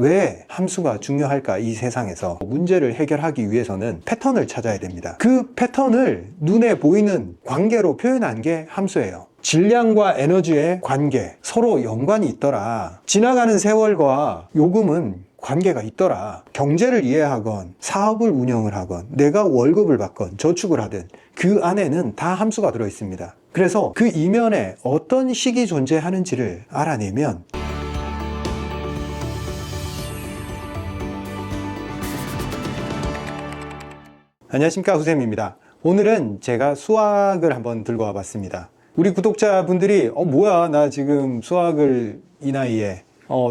왜 함수가 중요할까? 이 세상에서 문제를 해결하기 위해서는 패턴을 찾아야 됩니다. 그 패턴을 눈에 보이는 관계로 표현한 게 함수예요. 질량과 에너지의 관계, 서로 연관이 있더라. 지나가는 세월과 요금은 관계가 있더라. 경제를 이해하건 사업을 운영을 하건 내가 월급을 받건 저축을 하든 그 안에는 다 함수가 들어 있습니다. 그래서 그 이면에 어떤 식이 존재하는지를 알아내면 안녕하십니까, 후쌤입니다. 오늘은 제가 수학을 한번 들고 와봤습니다. 우리 구독자분들이 뭐야, 나 지금 수학을 이 나이에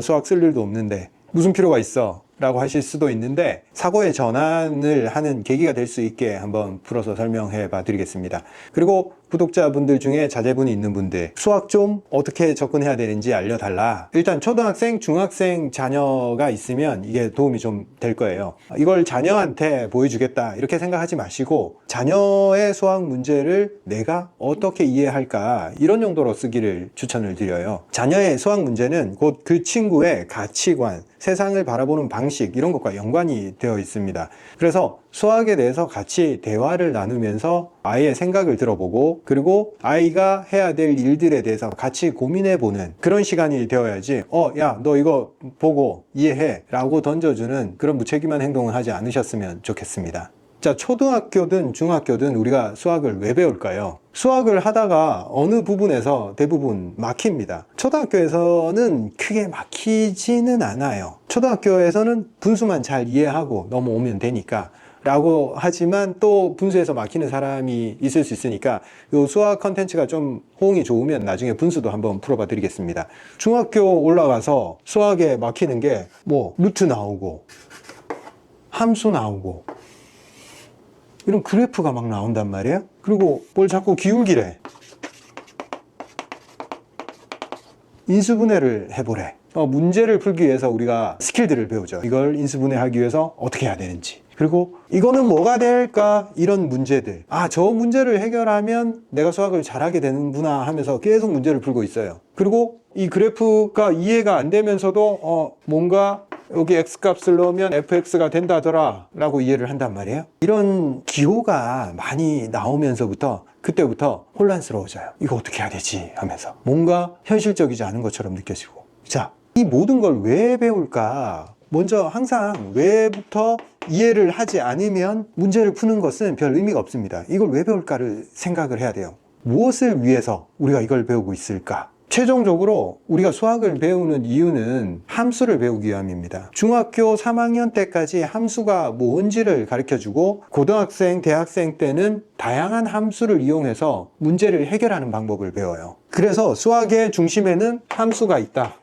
수학 쓸 일도 없는데 무슨 필요가 있어? 라고 하실 수도 있는데 사고의 전환을 하는 계기가 될 수 있게 한번 풀어서 설명해 봐 드리겠습니다. 그리고 구독자분들 중에 자제분이 있는 분들, 수학 좀 어떻게 접근해야 되는지 알려달라. 일단 초등학생, 중학생 자녀가 있으면 이게 도움이 좀 될 거예요. 이걸 자녀한테 보여주겠다 이렇게 생각하지 마시고 자녀의 수학 문제를 내가 어떻게 이해할까 이런 용도로 쓰기를 추천을 드려요. 자녀의 수학 문제는 곧 그 친구의 가치관, 세상을 바라보는 방식 이런 것과 연관이 되어 있습니다. 그래서 수학에 대해서 같이 대화를 나누면서 아이의 생각을 들어보고 그리고 아이가 해야 될 일들에 대해서 같이 고민해보는 그런 시간이 되어야지 야, 너 이거 보고 이해해 라고 던져주는 그런 무책임한 행동을 하지 않으셨으면 좋겠습니다. 자, 초등학교든 중학교든 우리가 수학을 왜 배울까요? 수학을 하다가 어느 부분에서 대부분 막힙니다. 초등학교에서는 크게 막히지는 않아요. 초등학교에서는 분수만 잘 이해하고 넘어오면 되니까 라고 하지만 또 분수에서 막히는 사람이 있을 수 있으니까 이 수학 컨텐츠가 좀 호응이 좋으면 나중에 분수도 한번 풀어봐 드리겠습니다. 중학교 올라가서 수학에 막히는 게 루트 나오고 함수 나오고 이런 그래프가 막 나온단 말이에요. 그리고 뭘 자꾸 기울기래. 인수분해를 해보래. 문제를 풀기 위해서 우리가 스킬들을 배우죠. 이걸 인수분해하기 위해서 어떻게 해야 되는지. 그리고 이거는 뭐가 될까? 이런 문제들. 저 문제를 해결하면 내가 수학을 잘하게 되는구나 하면서 계속 문제를 풀고 있어요. 그리고 이 그래프가 이해가 안 되면서도 뭔가 여기 x값을 넣으면 fx가 된다더라 라고 이해를 한단 말이에요. 이런 기호가 많이 나오면서부터 그때부터 혼란스러워져요. 이거 어떻게 해야 되지? 하면서 뭔가 현실적이지 않은 것처럼 느껴지고. 자, 이 모든 걸 왜 배울까? 먼저 항상 왜부터 이해를 하지 않으면 문제를 푸는 것은 별 의미가 없습니다. 이걸 왜 배울까를 생각을 해야 돼요. 무엇을 위해서 우리가 이걸 배우고 있을까? 최종적으로 우리가 수학을 배우는 이유는 함수를 배우기 위함입니다. 중학교 3학년 때까지 함수가 뭔지를 가르쳐주고 고등학생, 대학생 때는 다양한 함수를 이용해서 문제를 해결하는 방법을 배워요. 그래서 수학의 중심에는 함수가 있다.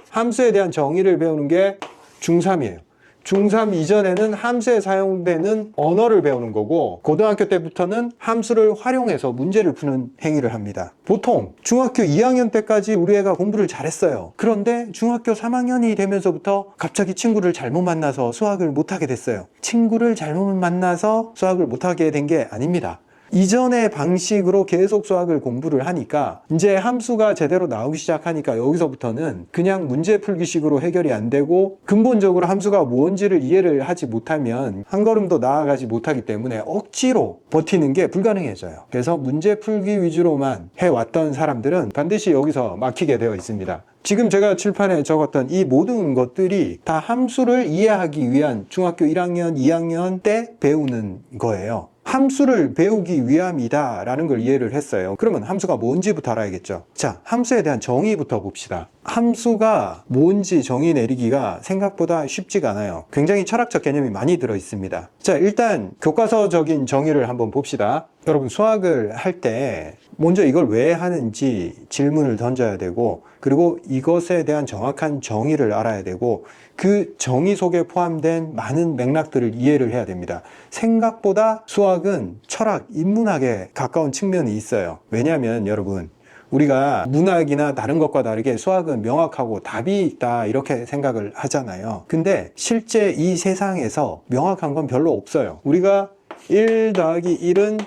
함수에 대한 정의를 배우는 게 중3이에요. 중3 이전에는 함수에 사용되는 언어를 배우는 거고 고등학교 때부터는 함수를 활용해서 문제를 푸는 행위를 합니다. 보통 중학교 2학년 때까지 우리 애가 공부를 잘했어요. 그런데 중학교 3학년이 되면서부터 갑자기 친구를 잘못 만나서 수학을 못하게 됐어요. 친구를 잘못 만나서 수학을 못하게 된 게 아닙니다. 이전의 방식으로 계속 수학을 공부를 하니까 이제 함수가 제대로 나오기 시작하니까 여기서부터는 그냥 문제 풀기식으로 해결이 안 되고 근본적으로 함수가 뭔지를 이해를 하지 못하면 한 걸음 더 나아가지 못하기 때문에 억지로 버티는 게 불가능해져요. 그래서 문제 풀기 위주로만 해왔던 사람들은 반드시 여기서 막히게 되어 있습니다. 지금 제가 칠판에 적었던 이 모든 것들이 다 함수를 이해하기 위한 중학교 1학년, 2학년 때 배우는 거예요. 함수를 배우기 위함이다 라는 걸 이해를 했어요. 그러면 함수가 뭔지부터 알아야겠죠. 자, 함수에 대한 정의부터 봅시다. 함수가 뭔지 정의 내리기가 생각보다 쉽지가 않아요. 굉장히 철학적 개념이 많이 들어 있습니다. 자, 일단 교과서적인 정의를 한번 봅시다. 여러분 수학을 할 때 먼저 이걸 왜 하는지 질문을 던져야 되고 그리고 이것에 대한 정확한 정의를 알아야 되고 그 정의 속에 포함된 많은 맥락들을 이해를 해야 됩니다. 생각보다 수학은 철학, 인문학에 가까운 측면이 있어요. 왜냐하면 여러분 우리가 문학이나 다른 것과 다르게 수학은 명확하고 답이 있다 이렇게 생각을 하잖아요. 근데 실제 이 세상에서 명확한 건 별로 없어요. 우리가 1 더하기 1은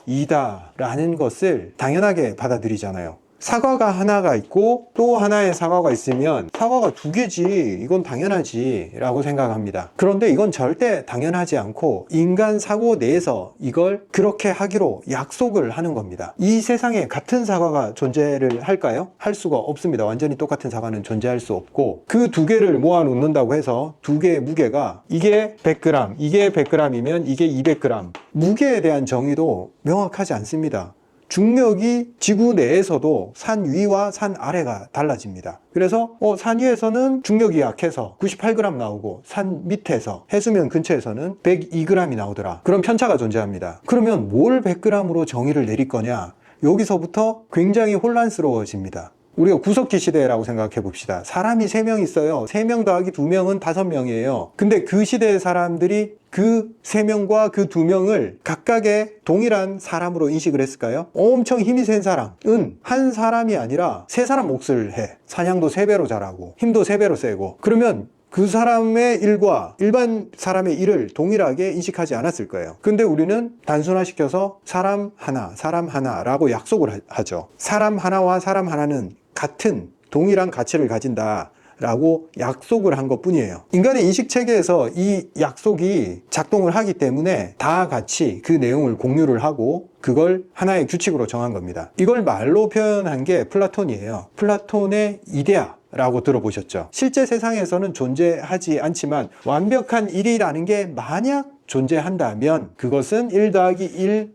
2다 라는 것을 당연하게 받아들이잖아요. 사과가 하나가 있고 또 하나의 사과가 있으면 사과가 두 개지, 이건 당연하지 라고 생각합니다. 그런데 이건 절대 당연하지 않고 인간 사고 내에서 이걸 그렇게 하기로 약속을 하는 겁니다. 이 세상에 같은 사과가 존재를 할까요? 할 수가 없습니다. 완전히 똑같은 사과는 존재할 수 없고, 그 두 개를 모아 놓는다고 해서 두 개의 무게가 이게 100g, 이게 100g이면 이게 200g, 무게에 대한 정의도 명확하지 않습니다. 중력이 지구 내에서도 산 위와 산 아래가 달라집니다. 그래서 산 위에서는 중력이 약해서 98g 나오고 산 밑에서 해수면 근처에서는 102g이 나오더라. 그런 편차가 존재합니다. 그러면 뭘 100g으로 정의를 내릴 거냐? 여기서부터 굉장히 혼란스러워집니다. 우리가 구석기 시대라고 생각해 봅시다. 사람이 3명 있어요. 3명 더하기 2명은 5명이에요. 근데 그 시대의 사람들이 그 3명과 그 2명을 각각의 동일한 사람으로 인식을 했을까요? 엄청 힘이 센 사람은 한 사람이 아니라 3사람 몫을 해. 사냥도 3배로 잘하고 힘도 3배로 세고. 그러면 그 사람의 일과 일반 사람의 일을 동일하게 인식하지 않았을 거예요. 근데 우리는 단순화시켜서 사람 하나라고 약속을 하죠. 사람 하나와 사람 하나는 같은 동일한 가치를 가진다 라고 약속을 한 것 뿐이에요. 인간의 인식체계에서 이 약속이 작동을 하기 때문에 다 같이 그 내용을 공유를 하고 그걸 하나의 규칙으로 정한 겁니다. 이걸 말로 표현한 게 플라톤이에요. 플라톤의 이데아 라고 들어보셨죠? 실제 세상에서는 존재하지 않지만 완벽한 1이라는 게 만약 존재한다면 그것은 1 더하기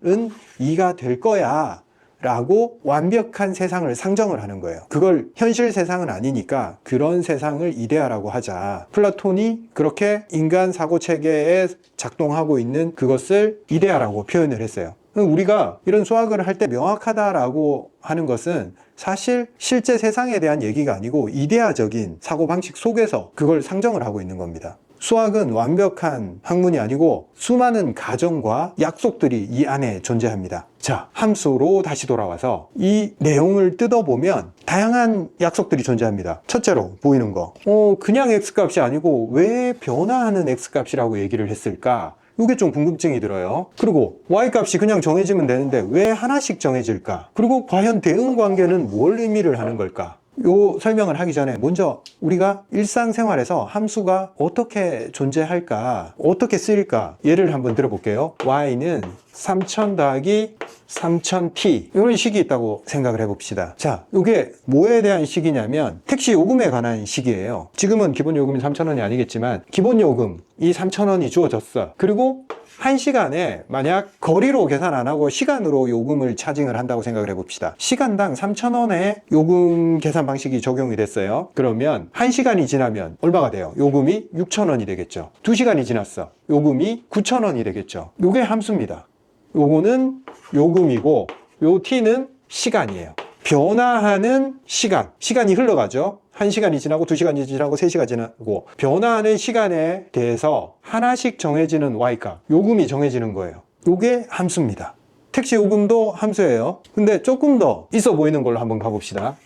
1은 2가 될 거야 라고 완벽한 세상을 상정을 하는 거예요. 그걸 현실 세상은 아니니까 그런 세상을 이데아라고 하자. 플라톤이 그렇게 인간 사고체계에 작동하고 있는 그것을 이데아라고 표현을 했어요. 우리가 이런 수학을 할 때 명확하다라고 하는 것은 사실 실제 세상에 대한 얘기가 아니고 이데아적인 사고방식 속에서 그걸 상정을 하고 있는 겁니다. 수학은 완벽한 학문이 아니고 수많은 가정과 약속들이 이 안에 존재합니다. 자, 함수로 다시 돌아와서 이 내용을 뜯어보면 다양한 약속들이 존재합니다. 첫째로 보이는 거, 그냥 x값이 아니고 왜 변화하는 x값이라고 얘기를 했을까? 이게 좀 궁금증이 들어요. 그리고 y값이 그냥 정해지면 되는데 왜 하나씩 정해질까? 그리고 과연 대응 관계는 뭘 의미를 하는 걸까? 요 설명을 하기 전에 먼저 우리가 일상생활에서 함수가 어떻게 존재할까, 어떻게 쓰일까 예를 한번 들어볼게요. y는 3000 더하기 3000t 이런 식이 있다고 생각을 해봅시다. 자, 이게 뭐에 대한 식이냐면 택시 요금에 관한 식이에요. 지금은 기본 요금이 3000원이 아니겠지만 기본 요금이 3000원이 주어졌어. 그리고 1시간에 만약 거리로 계산 안 하고 시간으로 요금을 차징을 한다고 생각을 해봅시다. 시간당 3,000원의 요금 계산 방식이 적용이 됐어요. 그러면 1시간이 지나면 얼마가 돼요? 요금이 6,000원이 되겠죠. 2시간이 지났어. 요금이 9,000원이 되겠죠. 요게 함수입니다. 요거는 요금이고 요 t는 시간이에요. 변화하는 시간이 흘러가죠. 1시간이 지나고 2시간이 지나고 3시간이 지나고 변화하는 시간에 대해서 하나씩 정해지는 y값, 요금이 정해지는 거예요. 요게 함수입니다. 택시 요금도 함수예요. 근데 조금 더 있어 보이는 걸로 한번 가봅시다.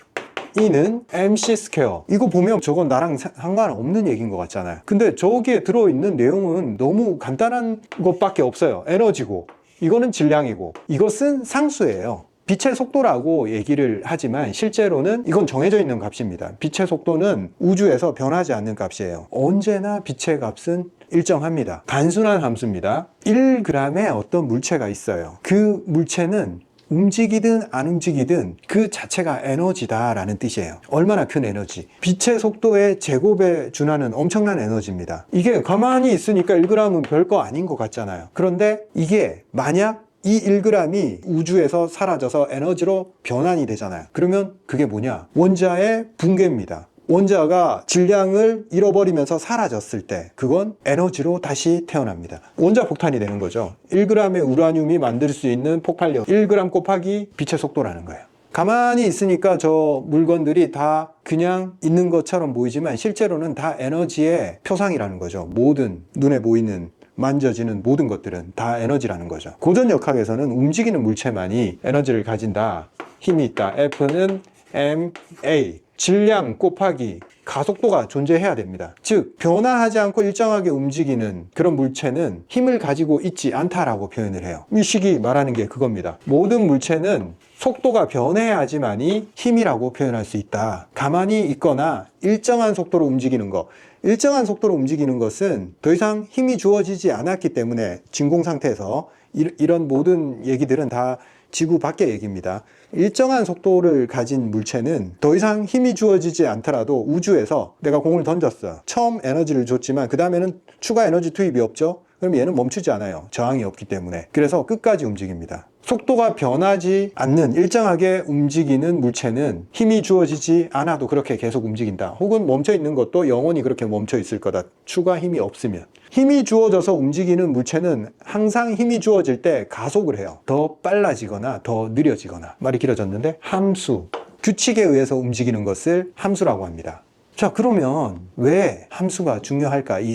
E는 mc 스퀘어. 이거 보면 저건 나랑 상관없는 얘기인 것 같잖아요. 근데 저기에 들어있는 내용은 너무 간단한 것밖에 없어요. 에너지고 이거는 질량이고 이것은 상수예요. 빛의 속도라고 얘기를 하지만 실제로는 이건 정해져 있는 값입니다. 빛의 속도는 우주에서 변하지 않는 값이에요. 언제나 빛의 값은 일정합니다. 단순한 함수입니다. 1g의 어떤 물체가 있어요. 그 물체는 움직이든 안 움직이든 그 자체가 에너지다라는 뜻이에요. 얼마나 큰 에너지. 빛의 속도의 제곱에 준하는 엄청난 에너지입니다. 이게 가만히 있으니까 1g은 별거 아닌 것 같잖아요. 그런데 이게 만약 이 1g이 우주에서 사라져서 에너지로 변환이 되잖아요. 그러면 그게 뭐냐? 원자의 붕괴입니다. 원자가 질량을 잃어버리면서 사라졌을 때 그건 에너지로 다시 태어납니다. 원자 폭탄이 되는 거죠. 1g의 우라늄이 만들 수 있는 폭발력 1g 곱하기 빛의 속도라는 거예요. 가만히 있으니까 저 물건들이 다 그냥 있는 것처럼 보이지만 실제로는 다 에너지의 표상이라는 거죠. 모든 눈에 보이는 만져지는 모든 것들은 다 에너지라는 거죠. 고전역학에서는 움직이는 물체만이 에너지를 가진다, 힘이 있다. F는 ma, 질량 곱하기 가속도가 존재해야 됩니다. 즉 변화하지 않고 일정하게 움직이는 그런 물체는 힘을 가지고 있지 않다라고 표현을 해요. 이 식이 말하는 게 그겁니다. 모든 물체는 속도가 변해야지만이 힘이라고 표현할 수 있다. 가만히 있거나 일정한 속도로 움직이는 것, 일정한 속도로 움직이는 것은 더 이상 힘이 주어지지 않았기 때문에 진공 상태에서 이런 모든 얘기들은 다 지구 밖의 얘기입니다. 일정한 속도를 가진 물체는 더 이상 힘이 주어지지 않더라도 우주에서 내가 공을 던졌어. 처음 에너지를 줬지만 그 다음에는 추가 에너지 투입이 없죠. 그럼 얘는 멈추지 않아요. 저항이 없기 때문에. 그래서 끝까지 움직입니다. 속도가 변하지 않는 일정하게 움직이는 물체는 힘이 주어지지 않아도 그렇게 계속 움직인다. 혹은 멈춰 있는 것도 영원히 그렇게 멈춰 있을 거다. 추가 힘이 없으면. 힘이 주어져서 움직이는 물체는 항상 힘이 주어질 때 가속을 해요. 더 빨라지거나 더 느려지거나. 말이 길어졌는데 함수, 규칙에 의해서 움직이는 것을 함수라고 합니다. 자, 그러면 왜 함수가 중요할까? 이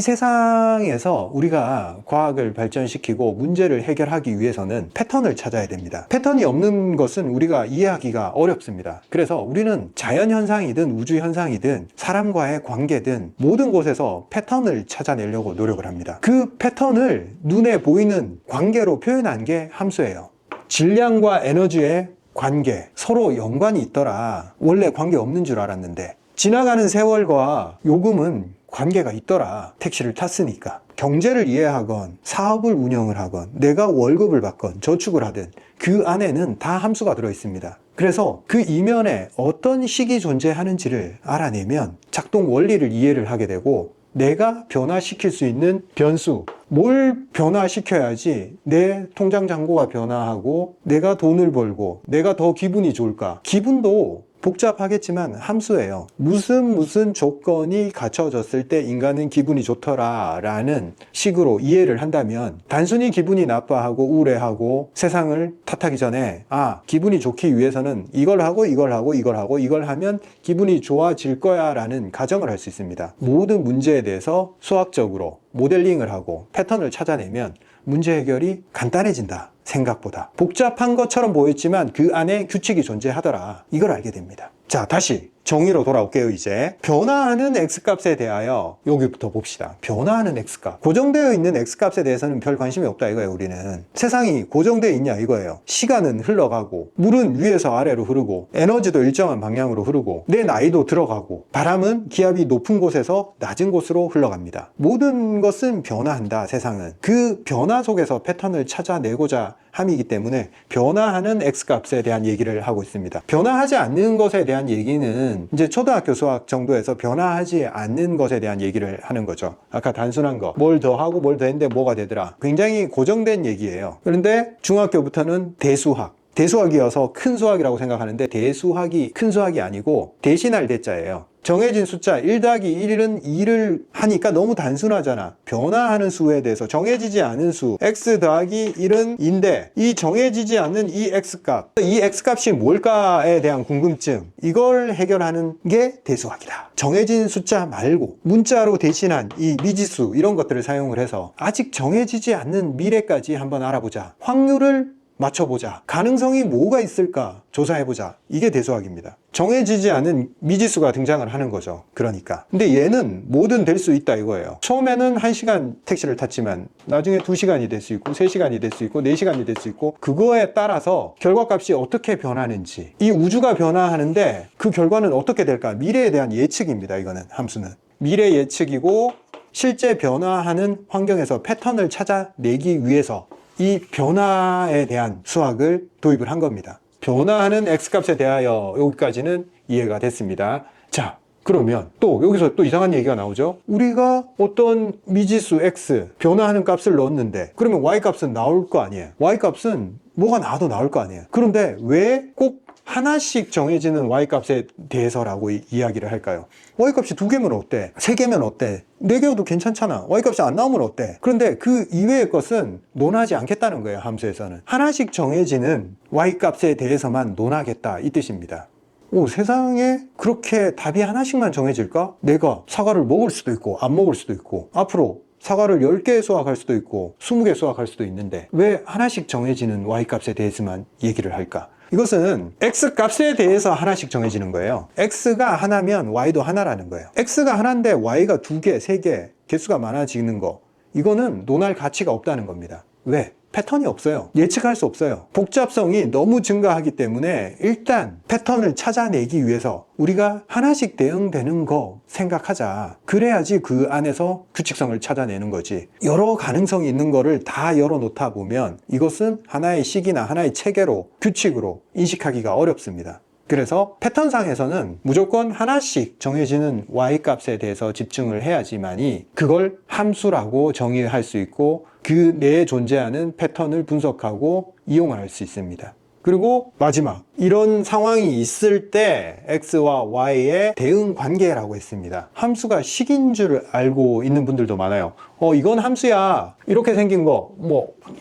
세상에서 우리가 과학을 발전시키고 문제를 해결하기 위해서는 패턴을 찾아야 됩니다. 패턴이 없는 것은 우리가 이해하기가 어렵습니다. 그래서 우리는 자연현상이든 우주현상이든 사람과의 관계든 모든 곳에서 패턴을 찾아내려고 노력을 합니다. 그 패턴을 눈에 보이는 관계로 표현한 게 함수예요. 질량과 에너지의 관계, 서로 연관이 있더라. 원래 관계 없는 줄 알았는데 지나가는 세월과 요금은 관계가 있더라. 택시를 탔으니까. 경제를 이해하건 사업을 운영을 하건 내가 월급을 받건 저축을 하든 그 안에는 다 함수가 들어있습니다. 그래서 그 이면에 어떤 식이 존재하는지를 알아내면 작동 원리를 이해를 하게 되고 내가 변화시킬 수 있는 변수, 뭘 변화시켜야지 내 통장 잔고가 변화하고 내가 돈을 벌고 내가 더 기분이 좋을까. 기분도 복잡하겠지만 함수예요. 무슨 조건이 갖춰졌을 때 인간은 기분이 좋더라 라는 식으로 이해를 한다면 단순히 기분이 나빠하고 우울해하고 세상을 탓하기 전에 기분이 좋기 위해서는 이걸 하고 이걸 하고 이걸 하고 이걸 하면 기분이 좋아질 거야 라는 가정을 할 수 있습니다. 모든 문제에 대해서 수학적으로 모델링을 하고 패턴을 찾아내면 문제 해결이 간단해진다. 생각보다 복잡한 것처럼 보였지만 그 안에 규칙이 존재하더라. 이걸 알게 됩니다. 자, 다시 정의로 돌아올게요. 이제 변화하는 x값에 대하여 여기부터 봅시다. 변화하는 x값, 고정되어 있는 x값에 대해서는 별 관심이 없다 이거예요. 우리는 세상이 고정되어 있냐 이거예요. 시간은 흘러가고 물은 위에서 아래로 흐르고 에너지도 일정한 방향으로 흐르고 내 나이도 들어가고 바람은 기압이 높은 곳에서 낮은 곳으로 흘러갑니다. 모든 것은 변화한다. 세상은 그 변화 속에서 패턴을 찾아내고자 함이기 때문에 변화하는 x값에 대한 얘기를 하고 있습니다. 변화하지 않는 것에 대한 얘기는 이제 초등학교 수학 정도에서 변화하지 않는 것에 대한 얘기를 하는 거죠. 아까 단순한 거, 뭘 더 하고 뭘 더 했는데 뭐가 되더라. 굉장히 고정된 얘기예요. 그런데 중학교부터는 대수학이어서 큰 수학이라고 생각하는데 대수학이 큰 수학이 아니고 대신할 대자예요. 정해진 숫자 1 더하기 1은 2를 하니까 너무 단순하잖아. 변화하는 수에 대해서 정해지지 않은 수 x 더하기 1은 2인데 이 정해지지 않는 이 x값이 뭘까에 대한 궁금증, 이걸 해결하는 게 대수학이다. 정해진 숫자 말고 문자로 대신한 이 미지수 이런 것들을 사용을 해서 아직 정해지지 않는 미래까지 한번 알아보자. 확률을 맞춰보자. 가능성이 뭐가 있을까 조사해보자. 이게 대수학입니다. 정해지지 않은 미지수가 등장을 하는 거죠. 그러니까. 근데 얘는 뭐든 될 수 있다 이거예요. 처음에는 1시간 택시를 탔지만 나중에 2시간이 될 수 있고 3시간이 될 수 있고 4시간이 될 수 있고 그거에 따라서 결과값이 어떻게 변하는지, 이 우주가 변화하는데 그 결과는 어떻게 될까? 미래에 대한 예측입니다. 이거는 함수는. 미래 예측이고 실제 변화하는 환경에서 패턴을 찾아내기 위해서 이 변화에 대한 수학을 도입을 한 겁니다. 변화하는 x값에 대하여 여기까지는 이해가 됐습니다. 자, 그러면 또 여기서 또 이상한 얘기가 나오죠. 우리가 어떤 미지수 x 변화하는 값을 넣었는데 그러면 y값은 나올 거 아니에요. y값은 뭐가 나와도 나올 거 아니에요. 그런데 왜 꼭 하나씩 정해지는 y값에 대해서라고 이야기를 할까요? y값이 2개면 어때? 3개면 어때? 4개여도 괜찮잖아. y값이 안 나오면 어때? 그런데 그 이외의 것은 논하지 않겠다는 거예요. 함수에서는. 하나씩 정해지는 y값에 대해서만 논하겠다 이 뜻입니다. 세상에 그렇게 답이 하나씩만 정해질까? 내가 사과를 먹을 수도 있고 안 먹을 수도 있고 앞으로 사과를 10개 수확할 수도 있고 20개 수확할 수도 있는데 왜 하나씩 정해지는 y값에 대해서만 얘기를 할까? 이것은 x 값에 대해서 하나씩 정해지는 거예요. x가 하나면 y도 하나라는 거예요. x가 하나인데 y가 2개, 3개 개수가 많아지는 거, 이거는 논할 가치가 없다는 겁니다. 왜? 패턴이 없어요. 예측할 수 없어요. 복잡성이 너무 증가하기 때문에 일단 패턴을 찾아내기 위해서 우리가 하나씩 대응되는 거 생각하자. 그래야지 그 안에서 규칙성을 찾아내는 거지. 여러 가능성이 있는 거를 다 열어놓다 보면 이것은 하나의 식이나 하나의 체계로, 규칙으로 인식하기가 어렵습니다. 그래서 패턴상에서는 무조건 하나씩 정해지는 y 값에 대해서 집중을 해야지만이 그걸 함수라고 정의할 수 있고 그 내에 존재하는 패턴을 분석하고 이용할 수 있습니다. 그리고 마지막, 이런 상황이 있을 때 x와 y의 대응 관계라고 했습니다. 함수가 식인 줄 알고 있는 분들도 많아요. 이건 함수야. 이렇게 생긴 거,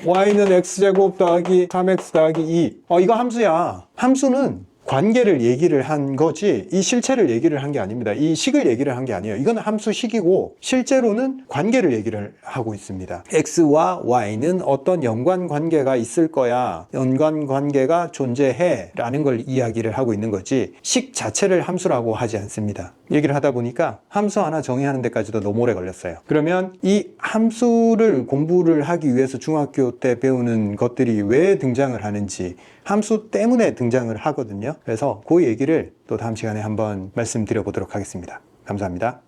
y는 x제곱 더하기 3x 더하기 2. 이거 함수야. 함수는 관계를 얘기를 한 거지 이 실체를 얘기를 한 게 아닙니다. 이 식을 얘기를 한 게 아니에요. 이건 함수식이고 실제로는 관계를 얘기를 하고 있습니다. x와 y는 어떤 연관관계가 있을 거야. 연관관계가 존재해 라는 걸 이야기를 하고 있는 거지 식 자체를 함수라고 하지 않습니다. 얘기를 하다 보니까 함수 하나 정의하는 데까지도 너무 오래 걸렸어요. 그러면 이 함수를 공부를 하기 위해서 중학교 때 배우는 것들이 왜 등장을 하는지, 함수 때문에 등장을 하거든요. 그래서 그 얘기를 또 다음 시간에 한번 말씀드려 보도록 하겠습니다. 감사합니다.